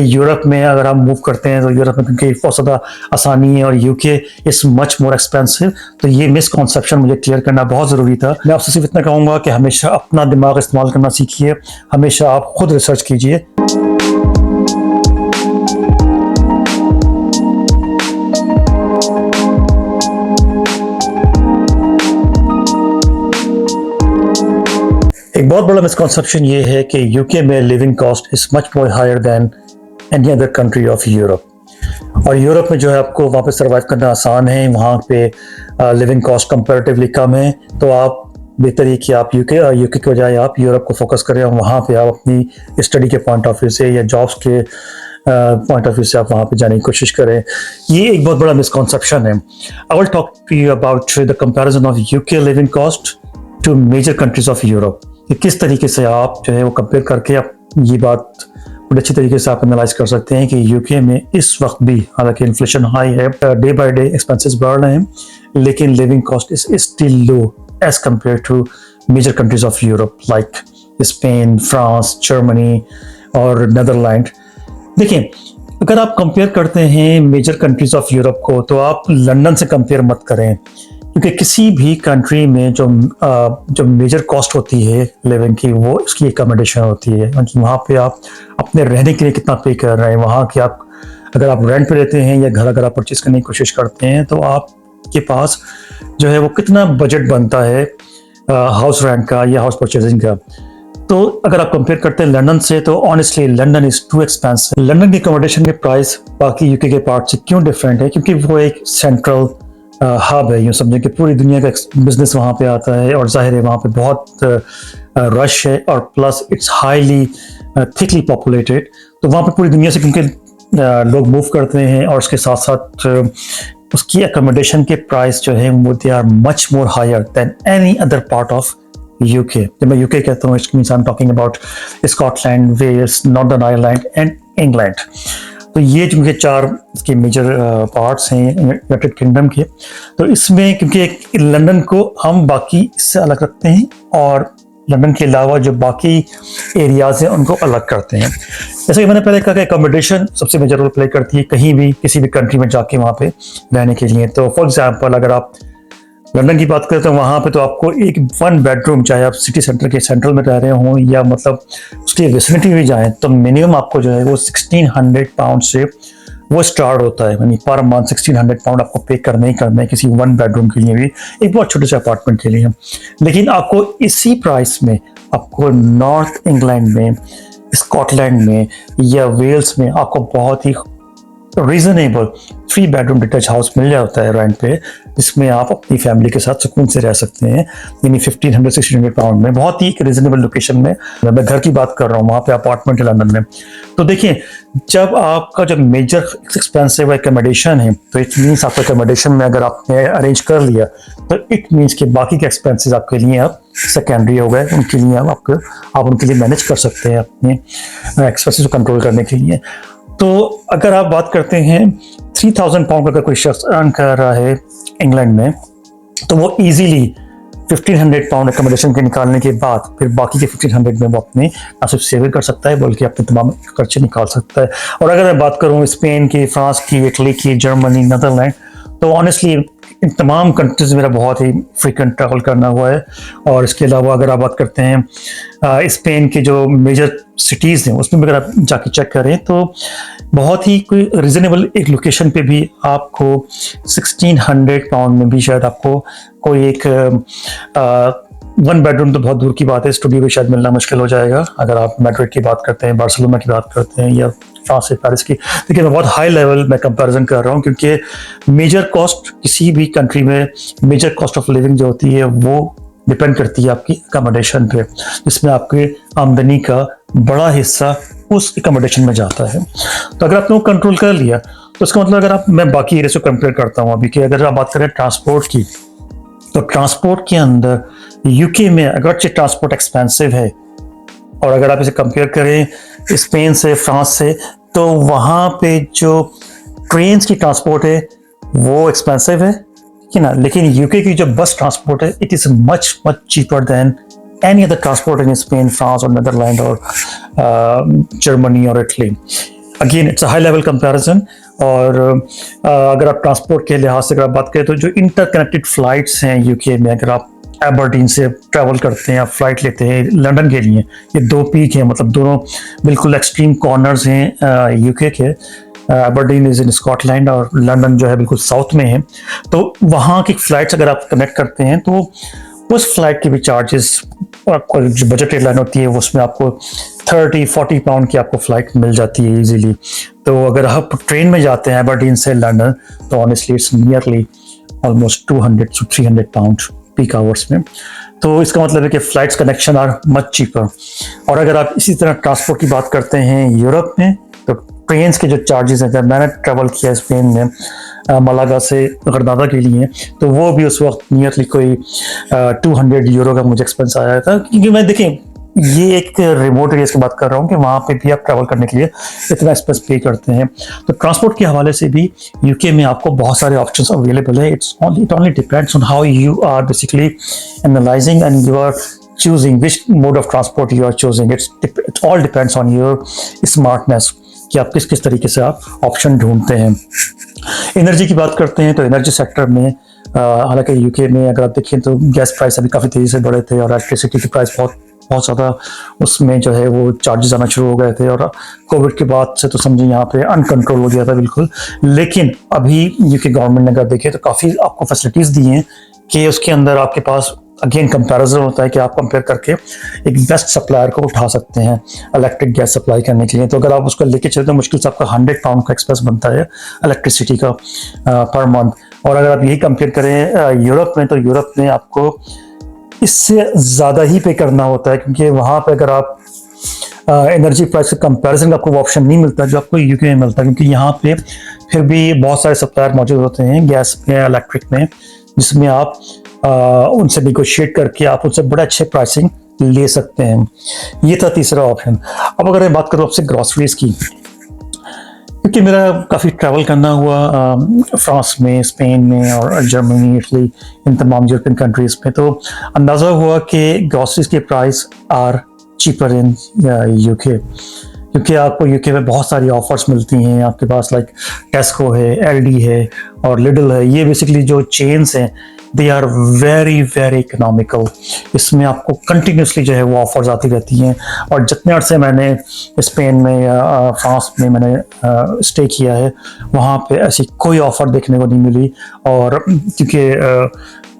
Europe में अगर हम मूव करते हैं तो यूरोप में क्योंकि बहुत ज़्यादा आसानी है और UK is much more expensive, तो ये मिसकॉन्सेप्शन मुझे क्लियर करना बहुत ज़रूरी था। मैं आपसे सिर्फ इतना कहूँगा कि हमेशा अपना दिमाग इस्तेमाल करना सीखिए, हमेशा आप खुद रिसर्च कीजिए। एक बहुत बड़ा मिसकॉन्सेप्शन ये है कि यूके में living cost is much more higher than any other country of Europe. और यूरोप में जो है आपको वहाँ पे सर्वाइव करना आसान है, वहाँ पे लिविंग कॉस्ट कंपैरेटिवली कम है। तो आप बेहतर है कि आप यूके के बजाय आप यूरोप को फोकस करें और वहाँ पे आप अपनी स्टडी के पॉइंट ऑफ व्यू से या जॉब्स के पॉइंट ऑफ व्यू से आप वहाँ पे जाने की कोशिश करें। ये एक बहुत बड़ा मिसकॉन्सेप्शन है। I will talk to you about the comparison of UK living cost to major countries of Europe. कि किस तरीके से आप जो है वो कंपेयर करके आप ये बात बड़े अच्छी तरीके से आप एनालाइज कर सकते हैं कि यूके में इस वक्त भी, हालांकि इन्फ्लेशन हाई है, डे बाय डे एक्सपेंसेस बढ़ रहे हैं, लेकिन living cost is still low as compare to major countries of Europe like Spain, France, Germany और नेदरलैंड। देखिए, अगर आप कंपेयर करते हैं मेजर कंट्रीज ऑफ यूरोप को तो आप लंदन से कंपेयर मत करें, क्योंकि किसी भी कंट्री में जो मेजर कॉस्ट होती है लिविंग की, वो उसकी एकोमोडेशन होती है। वहाँ पे आप अपने रहने के लिए कितना पे कर रहे हैं, वहाँ के आप अगर आप रेंट पे रहते हैं या घर अगर आप परचेज करने की कोशिश करते हैं तो आपके पास जो है वो कितना बजट बनता है हाउस रेंट का या हाउस परचेजिंग का। तो अगर आप कंपेयर करते हैं लंदन से, तो honestly London is too expensive. London की एकोमोडेशन के प्राइस बाकी यूके के पार्ट से क्यों डिफरेंट है? क्योंकि वो एक सेंट्रल हब है, यूँ समझें कि पूरी दुनिया का बिजनेस वहाँ पे आता है और जाहिर है वहाँ पे बहुत रश है और plus it's highly thickly populated. तो वहाँ पे पूरी दुनिया से क्योंकि लोग मूव करते हैं और उसके साथ साथ उसकी एकोमोडेशन के प्राइस जो है वो they are much more higher than any other part of UK. जब मैं यूके कहता हूँ it means I am talking about Scotland, Wales, Northern Ireland and England. तो ये जो के चार इसके मेजर पार्ट्स हैं यूनाइटेड किंगडम के। तो इसमें क्योंकि लंदन को हम बाकी इससे अलग रखते हैं और लंदन के अलावा जो बाकी एरियाज हैं उनको अलग करते हैं। जैसे कि मैंने पहले कहा कि एकोमोडेशन सबसे मेजर रोल प्ले करती है कहीं भी किसी भी कंट्री में जाके वहाँ पे रहने के लिए। तो फॉर एग्जाम्पल अगर आप लंदन की बात करें तो वहाँ पे तो आपको एक 1 बेडरूम, चाहे आप सिटी सेंटर के सेंट्रल में रह रहे हों या मतलब उसकी विसिनिटी में जाएं, तो मिनिमम आपको जो है वो 1600 पाउंड से वो स्टार्ट होता है। यानी पर मंथ 1600 पाउंड आपको पे करने ही करना है किसी 1 बेडरूम के लिए भी, एक बहुत छोटे से अपार्टमेंट के लिए। लेकिन आपको इसी प्राइस में आपको नॉर्थ इंग्लैंड में, स्कॉटलैंड में या वेल्स में आपको बहुत ही रीजनेबल 3 बेडरूम डिटैच हाउस मिल जाता है रेंट पे, जिसमें आप अपनी फैमिली के साथ सुकून से रह सकते हैं। यानी 1500-1600 पाउंड में, बहुत ही एक रीजनेबल लोकेशन में। मैं घर की बात कर रहा हूँ, वहाँ पे अपार्टमेंट है लंदन में। तो देखिए, जब आपका जब मेजर एक्सपेंसिव एकोमोडेशन है तो इट मीन्स आपका एकोमोडेशन में अगर आपने अरेंज कर लिया तो इट मीन्स कि बाकी के एक्सपेंसेस आपके लिए अब सेकेंडरी हो गए, उनके लिए आप उनके लिए मैनेज कर सकते हैं अपने एक्सपेंसेस को कंट्रोल करने के लिए। तो अगर आप बात करते हैं 3000 पाउंड अगर कोई शख्स अर्न कर रहा है इंग्लैंड में, तो वो इजीली 1500 पाउंड एकोमोडेशन के निकालने के बाद फिर बाकी के 1500 में वो अपने ना सिर्फ सेविंग कर सकता है बल्कि अपने तमाम खर्चे निकाल सकता है। और अगर मैं बात करूँ स्पेन की, फ्रांस की, इटली की, जर्मनी, नेदरलैंड, तो ऑनेस्टली इन तमाम कंट्रीज मेरा बहुत ही फ्रीक्वेंट ट्रैवल करना हुआ है। और इसके अलावा अगर आप बात करते हैं स्पेन के जो मेजर सिटीज़ हैं उसमें अगर आप जाके चेक करें तो बहुत ही कोई रीजनेबल एक लोकेशन पे भी आपको 1600 पाउंड में भी शायद आपको कोई एक 1 बेडरूम, तो बहुत दूर की बात है, स्टूडियो भी शायद मिलना मुश्किल हो जाएगा अगर आप मैड्रिड की बात करते हैं, बार्सिलोना की बात करते हैं या फ्रांस से पेरिस की। लेकिन मैं बहुत हाई लेवल में कंपैरिजन कर रहा हूँ क्योंकि मेजर कॉस्ट किसी भी कंट्री में, मेजर कॉस्ट ऑफ लिविंग जो होती है वो डिपेंड करती है आपकी एकोमोडेशन पे, जिसमें आपके आमदनी का बड़ा हिस्सा उस एकोमोडेशन में जाता है। तो अगर आपने वो कंट्रोल कर लिया तो इसका मतलब अगर मैं बाकी एरिया से कंपेयर करता हूँ अभी कि अगर आप बात करें ट्रांसपोर्ट की, तो ट्रांसपोर्ट के अंदर यूके में अगरचे ट्रांसपोर्ट एक्सपेंसिव है और अगर आप इसे कंपेयर करें स्पेन से, फ्रांस से, तो वहाँ पे जो ट्रेन की ट्रांसपोर्ट है वो एक्सपेंसिव है ना। लेकिन यूके की जो बस ट्रांसपोर्ट है it is much cheaper than any other transport in Spain, France और नेदरलैंड और जर्मनी और Italy. Again it's a high level comparison. और अगर आप ट्रांसपोर्ट के लिहाज से अगर आप बात करें तो जो इंटरकनेक्टेड फ्लाइट्स हैं यूके में, अगर आप एबरडीन से ट्रैवल करते हैं या फ्लाइट लेते हैं लंदन के लिए, ये दो पीक हैं, मतलब दोनों बिल्कुल एक्सट्रीम कॉर्नर्स हैं यूके के। एबरडीन इज इन स्कॉटलैंड और लंदन जो है बिल्कुल साउथ में है। तो वहाँ की फ्लाइट्स अगर आप कनेक्ट करते हैं तो उस फ्लाइट के भी चार्जेस, आपको जो बजट एयरलाइन होती है उसमें आपको 30-40 पाउंड की आपको फ्लाइट मिल जाती है इजीली। तो अगर आप ट्रेन में जाते हैं एबरडीन से लंदन तो honestly it's nearly almost 200 to 300 pound peak hours में। तो इसका मतलब है कि flights connection are much cheaper. और अगर आप इसी तरह ट्रांसपोर्ट की बात करते हैं यूरोप में, तो ट्रेन के जो चार्जेस हैं, जब मैंने ट्रेवल किया स्पेन में मलागा से गरनादा के लिए, तो वो भी उस वक्त नियरली कोई 200 यूरो का मुझे एक्सपेंस आया था। क्योंकि मैं देखें ये एक रिमोट एरिया की बात कर रहा हूँ कि वहाँ पे भी आप ट्रैवल करने के लिए इतना एक्सपेंस पे करते हैं। तो ट्रांसपोर्ट के हवाले से भी यूके में आपको बहुत सारे ऑप्शंस अवेलेबल है। It only depends on how you are basically analyzing and you are choosing which mode of transport you are choosing. It all depends on your smartness कि आप किस किस तरीके से आप ऑप्शन ढूंढते हैं। एनर्जी की बात करते हैं तो एनर्जी सेक्टर में हालांकि यूके में अगर आप देखें तो गैस प्राइस अभी काफ़ी तेज़ी से बढ़े थे और इलेक्ट्रिसिटी की प्राइस बहुत ज़्यादा उसमें जो है वो चार्जेस आना शुरू हो गए थे। और कोविड के बाद से तो समझिए यहाँ पे अनकंट्रोल हो गया था बिल्कुल। लेकिन अभी यूके गवर्नमेंट ने अगर देखें तो काफ़ी आपको फैसिलिटीज़ दी हैं कि उसके अंदर आपके पास अगेन कंपैरिजन होता है कि आप कंपेयर करके एक बेस्ट सप्लायर को उठा सकते हैं इलेक्ट्रिक गैस सप्लाई करने के लिए। तो अगर आप उसको लेके चलते हैं मुश्किल से आपका 100 पाउंड का एक्सपेंस बनता है इलेक्ट्रिसिटी का पर मंथ। और अगर आप यही कंपेयर करें यूरोप में, तो यूरोप में आपको इससे ज़्यादा ही पे करना होता है, क्योंकि वहाँ पे अगर आप एनर्जी प्राइस के कंपैरिजन का आपको आपशन नहीं मिलता जो आपको यूके में मिलता है, क्योंकि यहाँ पे फिर भी बहुत सारे सप्लायर मौजूद होते हैं गैस में, इलेक्ट्रिक में, जिसमें आप उनसे निगोशिएट करके आप उनसे बड़े अच्छे प्राइसिंग ले सकते हैं। ये था तीसरा ऑप्शन। अब अगर मैं बात करूँ आपसे ग्रॉसरीज की, क्योंकि मेरा काफ़ी ट्रैवल करना हुआ फ्रांस में, स्पेन में और जर्मनी, इटली, इन तमाम यूरोपियन कंट्रीज़ में, तो अंदाज़ा हुआ कि ग्रॉसरीज के price are cheaper in UK. क्योंकि आपको यूके में बहुत सारी ऑफर्स मिलती हैं आपके पास, लाइक टेस्को है, एलडी है और लिडल है। ये बेसिकली जो चेन्स हैं they are very very economical. इसमें आपको कंटिन्यूसली जो है वो ऑफर्स आती रहती हैं। और जितने अर्से मैंने स्पेन में या फ्रांस में मैंने स्टे किया है, वहाँ पे ऐसी कोई ऑफर देखने को नहीं मिली। और क्योंकि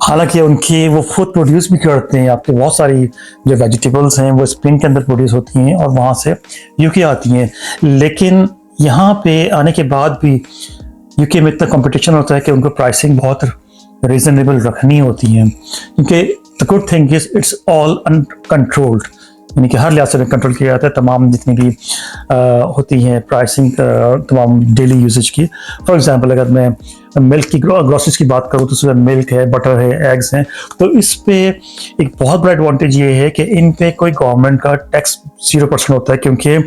हालांकि उनकी वो खुद प्रोड्यूस भी करते हैं, आपके बहुत सारी जो वेजिटेबल्स हैं वो स्पेन के अंदर प्रोड्यूस होती हैं और वहाँ से यूके आती हैं। लेकिन यहाँ पे आने के बाद भी यूके में इतना कंपटीशन होता है कि उनको प्राइसिंग बहुत रीजनेबल रखनी होती है, क्योंकि the good thing is it's all uncontrolled, यानी कि हर लिहाज से कंट्रोल किया जाता है। तमाम जितनी भी होती हैं प्राइसिंग तमाम डेली यूजेज की। फॉर एग्जांपल अगर मैं मिल्क की ग्रोसरीज की बात करूँ तो उसमें मिल्क है, बटर है, एग्स हैं, तो इस पे एक बहुत बड़ा एडवांटेज ये है कि इन पे कोई गवर्नमेंट का टैक्स 0% होता है, क्योंकि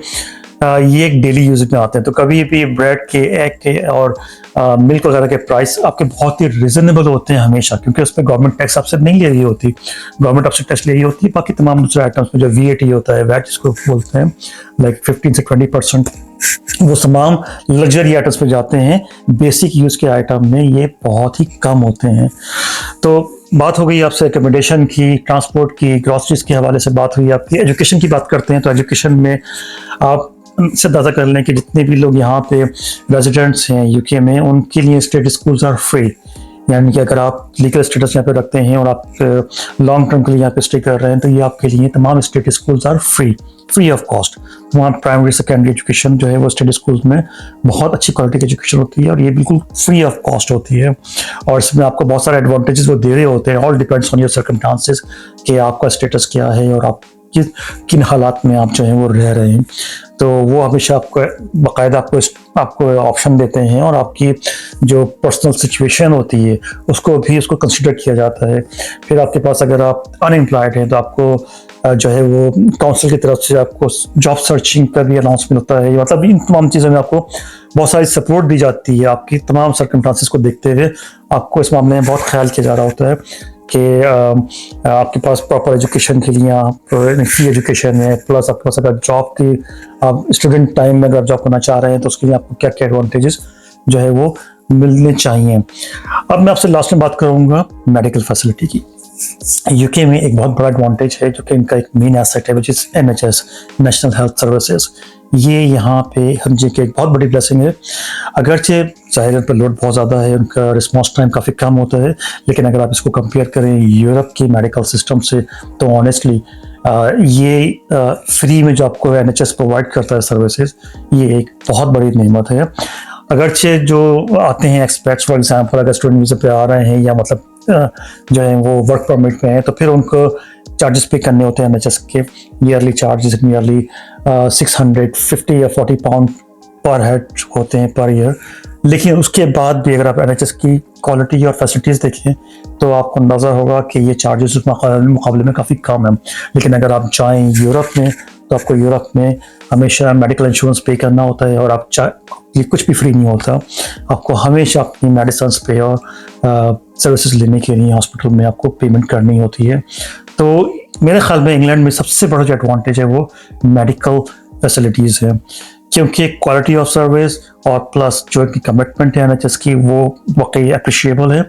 ये एक डेली यूज में आते हैं। तो कभी भी ब्रेड के, एग के और मिल्क वगैरह के प्राइस आपके बहुत ही रिजनेबल होते हैं हमेशा, क्योंकि उस पर गवर्नमेंट टैक्स आपसे नहीं ले रही होती। गवर्नमेंट आपसे टैक्स ले रही होती है बाकी तमाम दूसरे आइटम्स में जो VAT होता है, वैट जिसको बोलते हैं, लाइक 15 से 20%, वो तमाम लग्जरी आइटम्स पे जाते हैं। बेसिक यूज के आइटम में ये बहुत ही कम होते हैं। तो बात हो गई आपसे एकोमोडेशन की, ट्रांसपोर्ट की, ग्रॉसरीज के हवाले से बात हुई आपकी। एजुकेशन की बात करते हैं तो एजुकेशन में आप से अंदाजा कर लें कि जितने भी लोग यहाँ पे रेजिडेंट्स हैं यूके में, उनके लिए स्टेट स्कूल्स आर फ्री। यानी कि अगर आप लीगल स्टेटस यहाँ पे रखते हैं और आप लॉन्ग टर्म के लिए यहाँ पे स्टे कर रहे हैं, तो ये आपके लिए तमाम state schools are free of cost. वहाँ प्राइमरी सेकेंडरी एजुकेशन जो है वो स्टेट स्कूल्स में बहुत अच्छी क्वालिटी की एजुकेशन होती है और ये बिल्कुल फ्री ऑफ कॉस्ट होती है। और इसमें आपको बहुत सारे एडवांटेजेस वो दे रहे होते हैं। All depends on your circumstances कि आपका स्टेटस क्या है और आप किन हालात में आप जो है वो रह रहे हैं। तो वो हमेशा आपको बाकायदा आपको ऑप्शन देते हैं और आपकी जो पर्सनल सिचुएशन होती है उसको कंसिडर किया जाता है। फिर आपके पास अगर आप अनएम्प्लॉयड हैं तो आपको जो है वो काउंसिल की तरफ से आपको जॉब सर्चिंग का भी अनाउंसमेंट होता है। मतलब इन तमाम चीज़ों में आपको बहुत सारी सपोर्ट दी जाती है। आपकी तमाम सर्कमस्टांसेस को देखते हुए आपको इस मामले में बहुत ख्याल किया जा रहा होता है कि आपके पास प्रॉपर एजुकेशन के लिए आप फ्री एजुकेशन है, प्लस आपके पास अगर जॉब की आप स्टूडेंट टाइम में अगर जॉब करना चाह रहे हैं तो उसके लिए आपको क्या क्या एडवांटेजेस जो है वो मिलने चाहिए। अब मैं आपसे लास्ट में बात करूंगा मेडिकल फैसिलिटी की। यूके में एक बहुत बड़ा एडवांटेज है जो कि इनका एक मेन एसेट है, which is NHS, national health services. ये यहाँ पे हम जी की एक बहुत बड़ी ब्लेसिंग है। अगरचे जाहिर उन पर लोड बहुत ज़्यादा है, उनका रिस्पॉन्स टाइम काफ़ी कम होता है, लेकिन अगर आप इसको कंपेयर करें यूरोप की मेडिकल सिस्टम से तो ऑनेस्टली ये फ्री में जो आपको NHS प्रोवाइड करता है सर्विसेज, ये एक बहुत बड़ी नेमत है। अगरचे जो आते हैं एक्सपर्ट्स, फॉर एग्जांपल अगर स्टूडेंट वीज़ा पे आ रहे हैं या मतलब जो है वो वर्क परमिट में है, तो फिर उनको चार्जेस पे करने होते हैं NHS के। ईयरली चार्जेस नियरली 650 या 40 पाउंड पर हेड होते हैं पर ईयर। लेकिन उसके बाद भी अगर आप NHS की क्वालिटी और फैसिलिटीज़ देखें तो आपको अंदाज़ा होगा कि ये चार्जेस उस मुकाबले में काफ़ी कम है। लेकिन अगर आप जाएँ यूरोप में तो आपको यूरोप में हमेशा मेडिकल इंश्योरेंस पे करना होता है, और आप ये कुछ भी फ्री नहीं होता। आपको हमेशा अपनी मेडिसिन पे और सर्विसेज लेने के लिए हॉस्पिटल में आपको पेमेंट करनी होती है। तो मेरे ख्याल में इंग्लैंड में सबसे बड़ा जो एडवांटेज है वो मेडिकल फैसिलिटीज़ है, क्योंकि क्वालिटी ऑफ सर्विस और प्लस जो इनकी कमिटमेंट है NHS की वो वाकई अप्रिशिएबल है।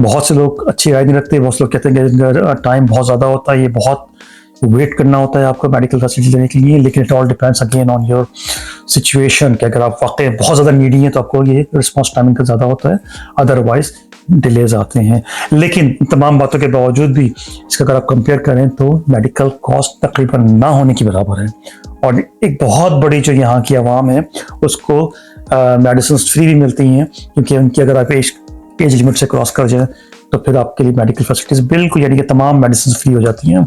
बहुत से लोग अच्छी राय नहीं रखते, बहुत से लोग कहते हैं कि इनका टाइम बहुत ज़्यादा होता है, ये बहुत वेट करना होता है आपको मेडिकल फैसिलिटी लेने के लिए। लेकिन it all depends again on your situation कि अगर आप वाकई बहुत ज़्यादा नीडी हैं तो आपको ये रिस्पॉन्स टाइमिंग का ज़्यादा होता है, अदरवाइज डिलेज आते हैं। लेकिन तमाम बातों के बावजूद भी इसका अगर आप कंपेयर करें तो मेडिकल कॉस्ट तकरीबन ना होने की बराबर है। और एक बहुत बड़ी जो यहाँ की आवाम है उसको मेडिसिन फ्री भी मिलती हैं, क्योंकि उनकी अगर आप एज लिमिट से क्रॉस कर जाए तो फिर आपके लिए मेडिकल फैसिलिटीज़ बिल्कुल यानी कि तमाम मेडिसिन फ्री हो जाती हैं।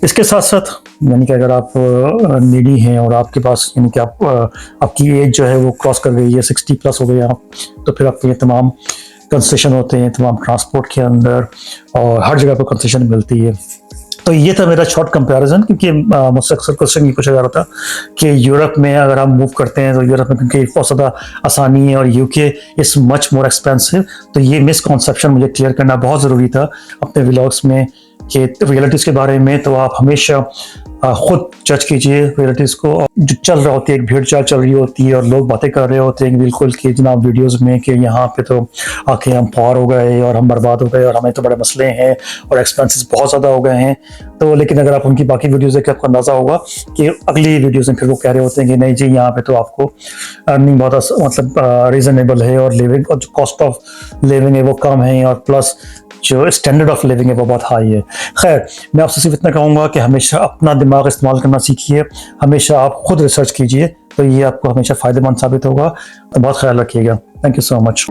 इसके साथ साथ यानी कि अगर आप नीडी हैं और आपके पास यानी कि आपकी एज जो है वो क्रॉस कर गई है, 60 प्लस हो गई आप, तो फिर आपको ये तमाम कंसेशन होते हैं तमाम ट्रांसपोर्ट के अंदर, और हर जगह पर कंसेशन मिलती है। तो ये था मेरा शॉर्ट कंपैरिजन, क्योंकि मुझसे अक्सर क्वेश्चन ये पूछा जा रहा था कि यूरोप में अगर आप मूव करते हैं तो यूरोप में क्योंकि बहुत ज़्यादा आसानी है और UK is much more expensive, तो ये मिसकॉन्सेप्शन मुझे क्लियर करना बहुत ज़रूरी था अपने व्लॉग्स में कि रियलिटीज़ के बारे में। तो आप हमेशा खुद जज कीजिए रियलिटीज़ को। जो चल रहा होती है, एक भीड़ चाल चल रही होती है और लोग बातें कर रहे होते हैं बिल्कुल कि जनाब वीडियोस में कि यहाँ पे तो आके हम पार हो गए और हम बर्बाद हो गए और हमें तो बड़े मसले हैं और एक्सपेंसेस बहुत ज़्यादा हो गए हैं। तो लेकिन अगर आप उनकी बाकी वीडियोज़ देखें आपको अंदाज़ा होगा कि अगली वीडियोज़ में फिर वो कह रहे होते हैं कि नहीं जी यहाँ पे तो आपको अर्निंग बहुत मतलब रीज़नेबल है और लिविंग और जो कॉस्ट ऑफ लिविंग है वो कम है और प्लस जो स्टैंडर्ड ऑफ लिविंग है वो बहुत हाई है। खैर, मैं आपसे सिर्फ इतना कहूँगा कि हमेशा अपना दिमाग इस्तेमाल करना सीखिए, हमेशा आप खुद रिसर्च कीजिए, तो ये आपको हमेशा फ़ायदेमंद साबित होगा। तो बहुत ख्याल रखिएगा। Thank you so much.